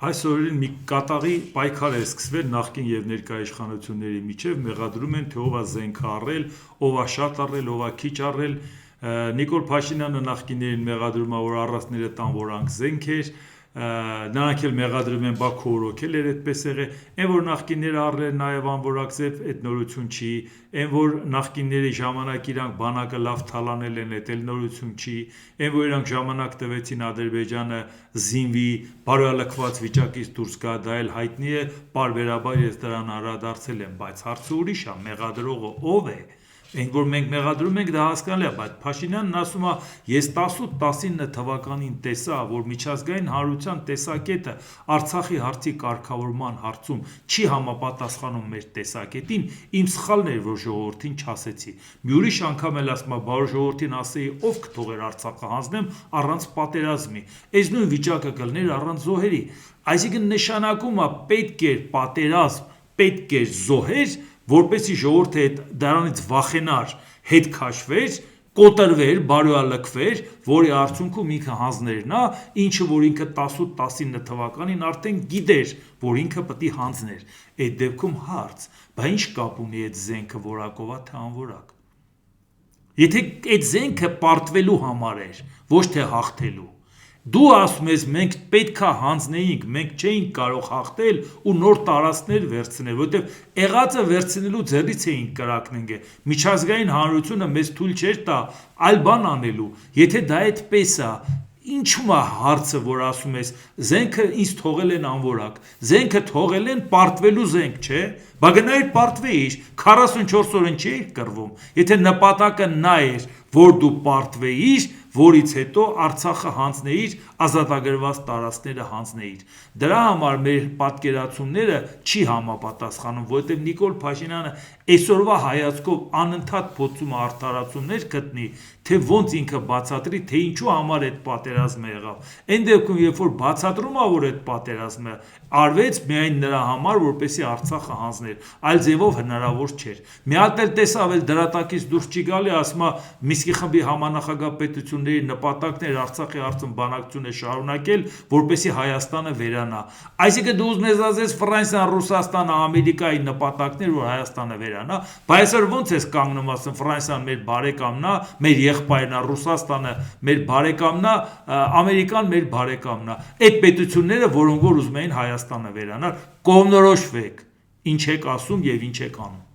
Այս օրերին մի կատաղի պայքար է սկսվել նախկին եւ ներկա իշխանությունների միջև, մեղադրում են, թե ով է զենքը առել, ով է շատ առել, ով է քիչ առել։ Նիկոլ Փաշինյանը նախկիններին մեղադրում է, որ առածները տան որանք զենքեր, նրանք էլ մեղադրում են Բաքու օրոքել էր այդպես եղել, այն որ նախկինները առել նաև անորակձև այդ նորություն չի, այն որ նախկինների ժամանակ իրանք բանակը լավ թալանել են, այդ էլ նորություն չի, այն որ իրանք ժամանակ տվեցին Ադրբեջանը զինվի, բարոյալքված վիճակից դուրս գա, դա էլ հայտնի է, պարբերաբար ես դրան անդրադարձել եմ, բայց հարցը ուրիշ է, մեղադրողը ով է։ Այն որ մենք մեղադրում ենք դա հասկանալի է, բայց Փաշինյանն ասում է, ես 18-19 թվականին տեսա, որ միջազգային հանրության տեսակետը Արցախի հարցի կարգավորման հարցում չի համապատասխանում մեր տեսակետին, իմ սխալն էր, որ ժողովրդին չասեցի։ Մի ուրիշ անգամ էլ ասում է, բա ժողովրդին ասեի, ով կթողեր Արցախը հանձնեմ առանց պատերազմի։ Այս նույն վիճակը կլներ առանց զոհերի։ Այսինքն նշանակում է պետք էր պատերազմ, պետք էր զոհեր, որպեսի ժողովուրդը դրանից վախենար, հետ քաշվեր, կոտրվեր, բարոյալքվեր, որի արդյունքում ինքը հանձներ նա, ինչը որ ինքը 18-19 թվականին արդեն գիտեր, որ ինքը պետք է հանձներ։ Այդ դեպքում հարց, բա ինչ կապ ունի այդ զենքը որակով է թե անորակ։ Եթե այդ զենքը պարտվելու համար էր, ոչ թե հաղթելու։ Դու ասում ես մենք պետքա հանձնեինք, մենք չէինք կարող հաղթել ու նոր տարածքներ վերցնել, որովհետև եղածը վերցնելու ձեռից էինք կրակնենք։ Միջազգային հանրությունը մեզ թույլ չէր տա այլ բան անելու։ Եթե դա այդպես է, ինչու՞ է հարցը, որ ասում ես զենքը ինձ թողել են անորակ։ Զենքը թողել են պարտվելու զենք, չէ՞։ Բա գնայր պարտվեիր, 44 օրն չէիր կռվում։ Եթե նպատակը նա էր, որ դու պարտվեիր, որից հետո Արցախը հանձնեիր, ազատագրված տարածքները հանձնեիր։ Դրա համար մեր պատկերացումները չի համապատասխանում, որովհետև Նիկոլ Փաշինյանը այսօրվա հայացքով անընդհատ փորձում է արդարացումներ գտնի, թե ոնց ինքը բացատրի, թե ինչու համար այդ պատերազմը եղավ։ Այն դեպքում, երբ որ բացատրում է, որ այդ պատերազմը արվեց միայն նրա համար, որպեսզի Արցախը հանձներ, այլ ձևով հնարավոր չէր։ Մի հատ էլ տեսավ, էլ դրատակից դուրս չի գալի, ասում է Միսկի խմբի համանախագահ պետությունների նպատակն էր Արցախի հարցում բանակցությունը շարունակել, որպեսզի Հայաստանը վերանա։ Այսինքն դու ուզում ես ասես Ֆրանսիան, Ռուսաստանը, Ամերիկայի նպատակն էր, որ Հայաստանը վերանա, բայց այսօր ոնց ես կանգնում ասում Ֆրանսիան մեր բարեկամն է, մեր եղբայրն է, Ռուսաստանը մեր բարեկամն է, Ամերիկան մեր բարեկամն է։ Այդ պետությունները, որոնք որ ուզում էին Հայաստանը վերանալ, կողմնորոշվեք, ինչ եք ասում եւ ինչ եք անում։